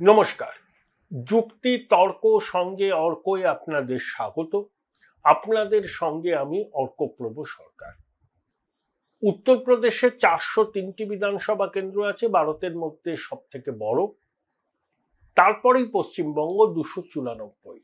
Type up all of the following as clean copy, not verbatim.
নমস্কার। যুক্তি তর্ক সঙ্গে অর্কই আপনাদের স্বাগত। আপনাদের সঙ্গে আমি অর্কপ্রভ সরকার। উত্তরপ্রদেশে 403টি বিধানসভা কেন্দ্র আছে, ভারতের মধ্যে সব থেকে বড়। তারপরেই পশ্চিমবঙ্গ 294।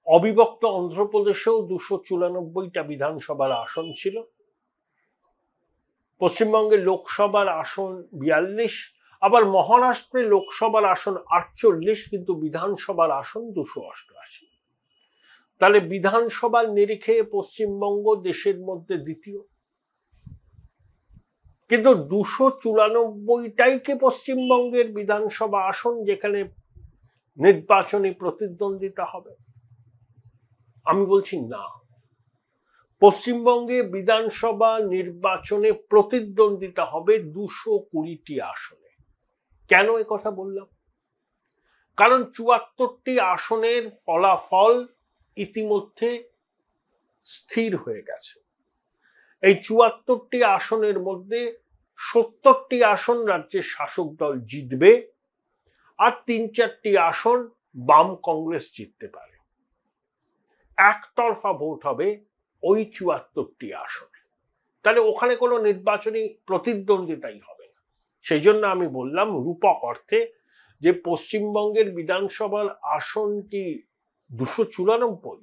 অবিভক্ত অন্ধ্রপ্রদেশেও 294টা বিধানসভার আসন ছিল। পশ্চিমবঙ্গে লোকসভার আসন 42, আবার মহারাষ্ট্রে লোকসভার আসন 48, কিন্তু বিধানসভার আসন 288। তাহলে বিধানসভার নিরিখে পশ্চিমবঙ্গ দেশের মধ্যে দ্বিতীয়। কিন্তু 294টাই কি পশ্চিমবঙ্গের বিধানসভা আসন যেখানে নির্বাচনী প্রতিদ্বন্দ্বিতা হবে? আমি বলছি না। পশ্চিমবঙ্গে বিধানসভা নির্বাচনে প্রতিদ্বন্দ্বিতা হবে 220টি আসনে। কেন এ কথা বললাম? কারণ 74টি আসনের ফলাফল ইতিমধ্যে স্থির হয়ে গেছে। এই 74টি আসনের মধ্যে 70টি আসন রাজ্যের শাসক দল জিতবে, আর 3-4টি আসন বাম কংগ্রেস জিততে পারে। একতরফা ভোট হবে ওই 74টি আসনে। তাহলে ওখানে কোনো নির্বাচনী প্রতিদ্বন্দ্বিতাই হবে না। সেই জন্য আমি বললাম রূপক অর্থে যে পশ্চিমবঙ্গের বিধানসভার আসন কি 294?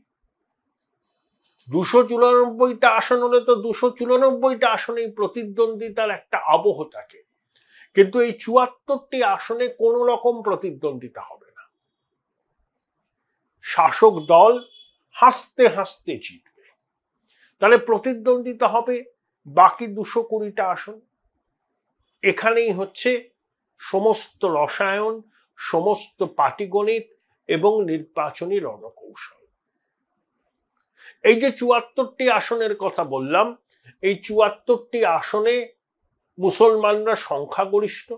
294টা আসন হলে তো 294টা আসনেই প্রতিদ্বন্দ্বিতার একটা আবহ থাকে, কিন্তু এই 74টি আসনে কোনো রকম প্রতিদ্বন্দ্বিতা হবে না। শাসক দল হাসতে হাসতে জিতবে। তাহলে প্রতিদ্বন্দ্বিতা হবে বাকি 220টা আসন। এখানেই হচ্ছে সমস্ত রসায়ন, সমস্ত পাটিগণিত এবং নির্বাচনী রণকৌশল। এই যে 74টি আসনের কথা বললাম, এই 74টি আসনে মুসলমানরা সংখ্যাগরিষ্ঠ,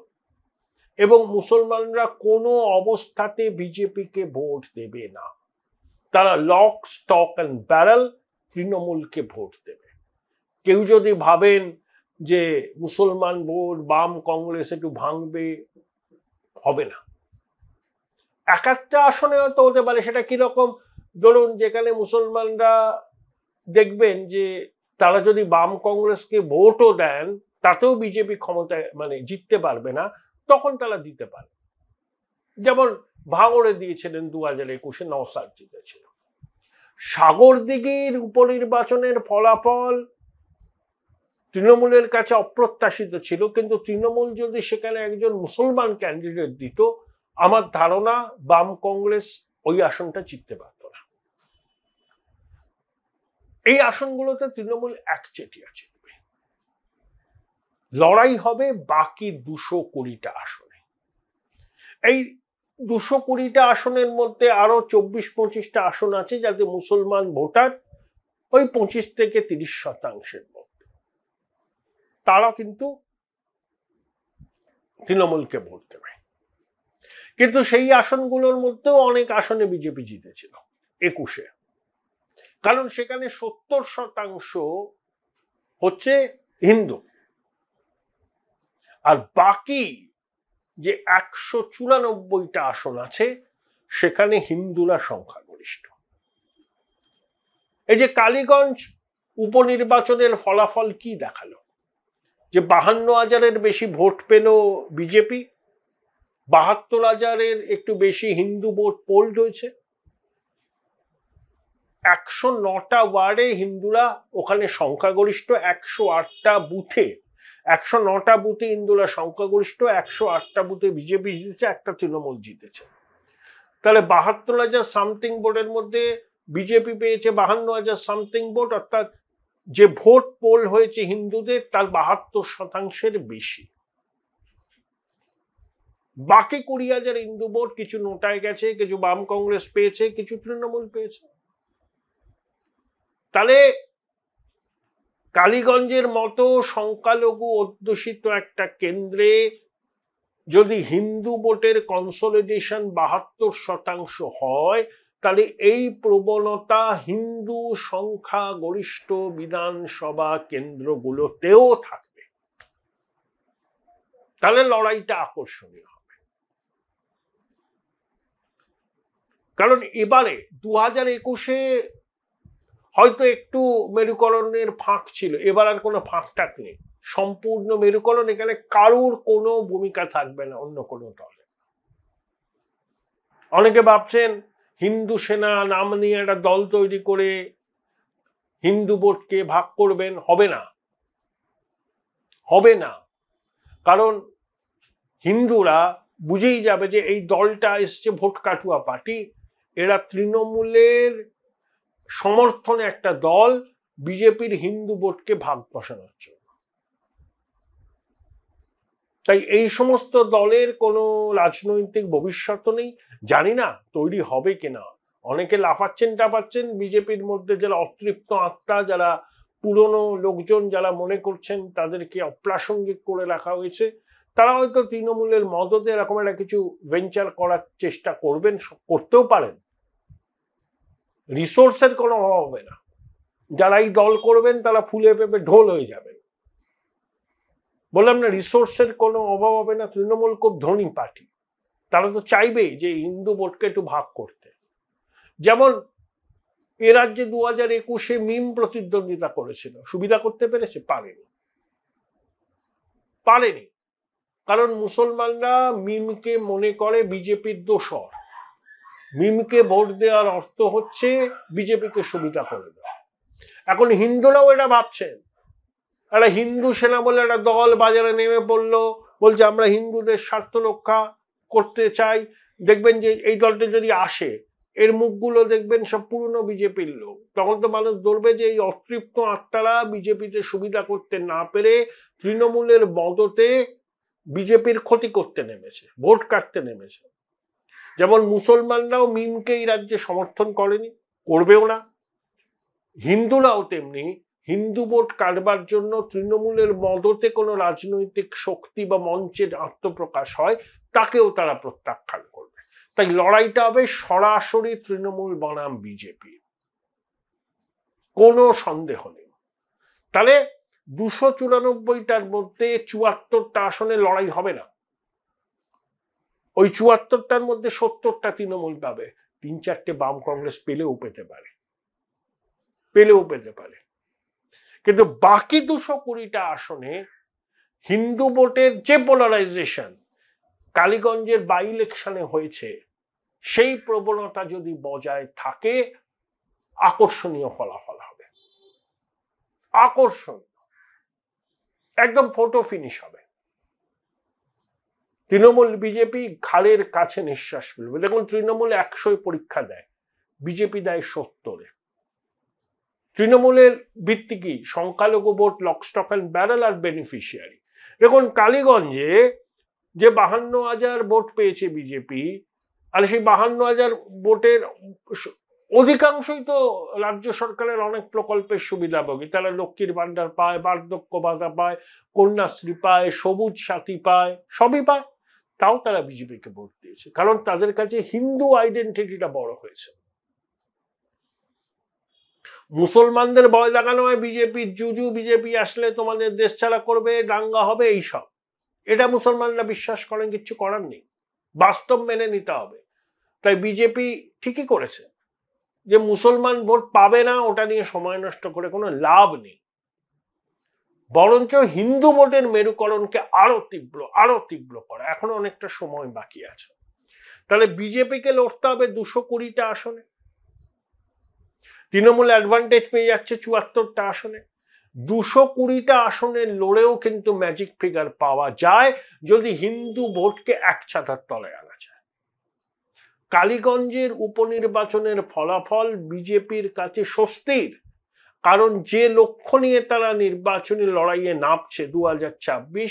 এবং মুসলমানরা কোনো অবস্থাতে বিজেপিকে ভোট দেবে না। তারা লক স্টক অ্যান্ড ব্যারেল তৃণমূলকে ভোট দেবে। কেউ যদি ভাবেন যে মুসলমান ভোট বাম কংগ্রেস একটু ভাঙবে, হবে না। এক একটা আসনে হয়তো হতে পারে। সেটা কিরকম? ধরুন যেখানে মুসলমানরা দেখবেন যে তারা যদি বাম কংগ্রেসকে ভোটও দেন, তাতেও বিজেপি ক্ষমতায় জিততে পারবে না, তখন তারা দিতে পারে। যেমন ভাঙড়ে দিয়েছিলেন 2021-এ, নওশাদ জিতেছিল। সাগরদিঘির উপনির্বাচনের ফলাফল তৃণমূলের কাছে অপ্রত্যাশিত ছিল, কিন্তু তৃণমূল যদি সেখানে একজন মুসলমান ক্যান্ডিডেট দিত, আমার ধারণা বাম কংগ্রেস ওই আসনটা জিততে পারত না। এই আসনগুলোতে তৃণমূল একচেটিয়া জিতবে। লড়াই হবে বাকি 220টা আসনে। এই 220টা আসনের মধ্যে আরো 24-25টা আসন আছে যাতে মুসলমান ভোটার ওই 25 থেকে 30% মধ্যে, তারা কিন্তু তৃণমূলকে ভোট দেবে। কিন্তু সেই আসনগুলোর মধ্যেও অনেক আসনে বিজেপি জিতেছিল 21-এ, কারণ সেখানে 70% হচ্ছে হিন্দু, আর বাকি যে 194টা আসন আছে সেখানে হিন্দুরা সংখ্যাগরিষ্ঠ। এই যে কালীগঞ্জ উপনির্বাচনের ফলাফল কি দেখালো? যে 52,000-এর বেশি ভোট পেল বিজেপি, 72,000-এর একটু বেশি হিন্দু ভোট পোল্ড হয়েছে। 109টা ওয়ার্ডে হিন্দুরা ওখানে সংখ্যাগরিষ্ঠ। 108টা বুথে, 109টা বুথে হিন্দুরা সংখ্যাগরিষ্ঠ, 108টা বুথে বিজেপি জিতেছে, একটা তৃণমূল জিতেছে। তাহলে 72,000 সামথিং ভোটের মধ্যে বিজেপি পেয়েছে 52,000 সামথিং ভোট, অর্থাৎ যে ভোট পোল হয়েছে হিন্দুদের তার 72%-এর বেশি। বাকি 20,000 হিন্দু ভোট কিছু নোটায় গেছে, কিছু বাম কংগ্রেস পেয়েছে, কিছু তৃণমূল পেয়েছে। তাহলে কালীগঞ্জের মতো সংখ্যালঘু অধ্যুষিত একটা কেন্দ্রে যদি হিন্দু ভোটের কনসলিডেশন 72% হয়, তাহলে এই প্রবণতা হিন্দু সংখ্যাগরিষ্ঠ বিধানসভা কেন্দ্রগুলোতেও থাকবে। তাহলে লড়াইটা আকর্ষণীয় হবে। কারণ এবারে 2021-এ হয়তো একটু মেরুকরণের ফাঁক ছিল, এবার আর কোনো ফাঁক টাক নেই, সম্পূর্ণ মেরুকরণ। এখানে কারুর কোনো ভূমিকা থাকবে না অন্য কোনো দলে। অনেকে ভাবছেন হিন্দু সেনা নাম নিয়ে একটা দল তৈরি করে হিন্দু ভোটকে ভাগ করবেন, হবে না, হবে না। কারণ হিন্দুরা বুঝেই যাবে যে এই দলটা এসছে ভোট কাটুয়া পার্টি, এরা তৃণমূলের সমর্থনে একটা দল, বিজেপির হিন্দু ভোটকে ভাগ বসানোর জন্য। তাই এই সমস্ত দলের কোনো রাজনৈতিক ভবিষ্যৎ নেই। জানি না তৈরি হবে কিনা, অনেকে লাফাচ্ছেন টাপাচ্ছেন, বিজেপির মধ্যে যারা অতৃপ্ত আত্মা, যারা পুরনো লোকজন, যারা মনে করছেন তাদেরকে অপ্রাসঙ্গিক করে রাখা হয়েছে, তারা হয়তো তৃণমূলের মদতে এরকম একটা কিছু ভেঞ্চার করার চেষ্টা করবেন, করতেও পারেন। রিসোর্সের কোনো অভাব হবে না, যারা এই দল করবেন তারা ফুলে পেঁপে ঢোল হয়ে যাবেন। বললাম না, রিসোর্সের কোনো অভাব হবে না। তৃণমূল খুব ধনী পার্টি, তারা তো চাইবেই যে হিন্দু ভোটকে একটু ভাগ করতে। যেমন এ রাজ্যে 2021-এ মিম প্রতিদ্বন্দ্বিতা করেছিল, সুবিধা করতে পেরেছে? পারেনি। কারণ মুসলমানরা মিমকে মনে করে বিজেপির দোসর। মিমকে ভোট দেওয়ার অর্থ হচ্ছে বিজেপিকে সুবিধা করে দেওয়া। এখন হিন্দুরাও এটা ভাবছেন, একটা হিন্দু সেনা বলে একটা দল বাজারে নেমে পড়লো, বলছে আমরা হিন্দুদের স্বার্থ রক্ষা করতে চাই। দেখবেন যে এই দলটা যদি আসে, এর মুখগুলো দেখবেন সব পুরনো বিজেপির লোক। তখন তো মানুষ ধরবে যে এই অতৃপ্ত আত্মারা বিজেপিতে সুবিধা করতে না পেরে তৃণমূলের মদতে বিজেপির ক্ষতি করতে নেমেছে, ভোট কাটতে নেমেছে। যেমন মুসলমানরাও মিমকে এই রাজ্যে সমর্থন করেনি, করবেও না। হিন্দুরাও তেমনি হিন্দু ভোট কাটবার জন্য তৃণমূলের মদতে কোনো রাজনৈতিক শক্তি বা মঞ্চের আত্মপ্রকাশ হয়, তাকেও তারা প্রত্যাখ্যান করবে। তাই লড়াইটা হবে সরাসরি তৃণমূল বনাম বিজেপি, কোনো সন্দেহ নেই। তাহলে 294টার মধ্যে 74টা আসনে লড়াই হবে না। ওই 74টার মধ্যে 70টা তৃণমূল পাবে, 3-4টে বাম কংগ্রেস পেলেও পেতে পারে। কিন্তু বাকি 220টা আসনে হিন্দু ভোটের যে পোলারাইজেশন কালীগঞ্জের বাই ইলেকশনে হয়েছে, সেই প্রবণতা যদি বজায় থাকে, আকর্ষণীয় ফলাফল হবে, আকর্ষণীয়, একদম ফটো ফিনিশ হবে। তৃণমূল বিজেপি ঘাড়ের কাছে নিঃশ্বাস ফেলবে। দেখুন, তৃণমূল 100 পরীক্ষা দেয়, বিজেপি দেয় 70। তৃণমূলের ভিত্তি কি? সংখ্যালঘু vote, lock stock and barrel আর বেনিফিশিয়ারি। দেখুন, কালীগঞ্জে যে 52,000 ভোট পেয়েছে বিজেপি, আর সেই 52,000 ভোটের অধিকাংশই তো রাজ্য সরকারের অনেক প্রকল্পের সুবিধাভোগী। তারা লক্ষ্মীর ভান্ডার পায়, বার্ধক্য ভাতা পায়, কন্যাশ্রী পায়, সবুজ সাথী পায়, সবই পায়। তাও তারা বিজেপিকে ভোট দিয়েছে, কারণ তাদের কাছে হিন্দু আইডেন্টিটিটা বড় হয়েছে। মুসলমানদের ভয় লাগানো হয় বিজেপির জুজু, বিজেপি আসলে তোমাদের দেশ ছাড়া করবে, দাঙ্গা হবে, এইসব। এটা মুসলমানরা বিশ্বাস করেন, কিচ্ছু করার নেই, বাস্তব মেনে নিতে হবে। তাই বিজেপি ঠিকই করেছে যে মুসলমান ভোট পাবে না, ওটা নিয়ে সময় নষ্ট করে কোনো লাভ নেই। বরঞ্চ হিন্দু ভোটের মেরুকরণকে আরো তীব্র করা, এখনো অনেকটা সময় বাকি আছে। তাহলে বিজেপিকে লড়তে হবে 220টা আসনে। তৃণমূল অ্যাডভান্টেজ পেয়ে যাচ্ছে 74টা আসনে। 220টা আসনে লড়েও কিন্তু ম্যাজিক ফিগার পাওয়া যায় যদি হিন্দু ভোটকে এক ছাতার তলায় আনা যায়। কালীগঞ্জের উপনির্বাচনের ফলাফল বিজেপির কাছে স্বস্তির, কারণ যে লক্ষ্য নিয়ে তারা নির্বাচনী লড়াইয়ে নামছে 2024,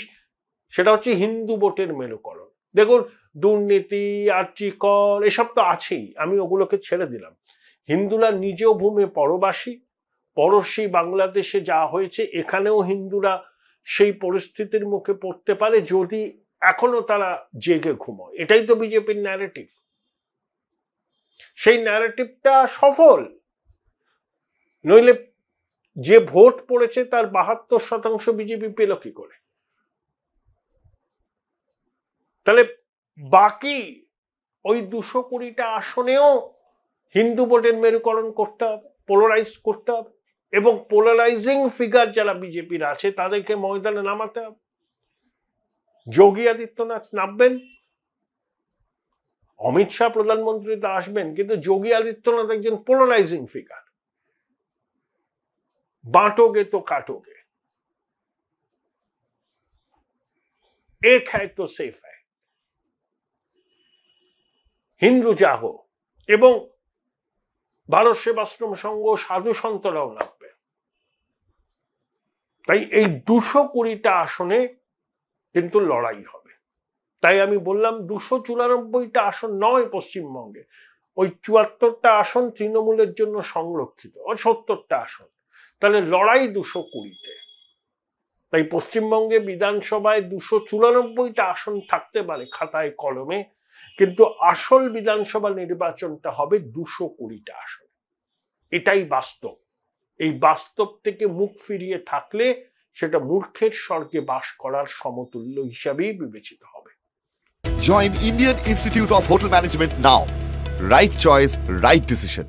সেটা হচ্ছে হিন্দু ভোটের মেরুকরণ। দেখুন, দুর্নীতি, আর্চিকর, এসব তো আছেই, আমি ওগুলোকে ছেড়ে দিলাম। হিন্দুরা নিজেও ভূমে পড়শি বাংলাদেশে যা হয়েছে, এখানেও হিন্দুরা সেই পরিস্থিতির মুখে পড়তে পারে যদি এখনো তারা জেগে ঘুমোয়। এটাই তো বিজেপির ন্যারেটিভ। সেই ন্যারেটিভটা সফল, নইলে যে ভোট পড়েছে তার 72% বিজেপি পেল কি করে? তাহলে বাকি ওই 220টা আসনেও হিন্দু ভোটের মেরুকরণ করতে হবে, পোলারাইজ করতে হবে, এবং পোলারাইজিং ফিগার যারা বিজেপির আছে তাদেরকে ময়দানে নামাতে হবে। যোগী আদিত্যনাথ নামবেন, অমিত শাহ প্রধানমন্ত্রীতে আসবেন, কিন্তু যোগী আদিত্যনাথ একজন পোলারাইজিং ফিগার। बांटोगे तो काटोगे, एक है तो सेफ है, হিন্দু জাগো এবং ভারত সেবাশ্রম সংঘ সাধু সন্তরাও নামবে। তাই এই 220টা আসনে কিন্তু লড়াই হবে। তাই আমি বললাম 294টা আসন নয় পশ্চিমবঙ্গে, ওই 74টা আসন তৃণমূলের জন্য সংরক্ষিত, 70টা আসন, তাহলে লড়াই 220-তে। তাই পশ্চিমবঙ্গে বিধানসভায় 294টা আসন থাকতে পারে খাতায় কলমে, কিন্তু আসল বিধানসভা নির্বাচনটা হবে 220টা আসন। এটাই বাস্তব। এই বাস্তব থেকে মুখ ফিরিয়ে থাকলে সেটা মূর্খের স্বর্গে বাস করার সমতুল্য হিসাবেই বিবেচিত হবে। Join Indian Institute of Hotel Management now. Right choice, right decision.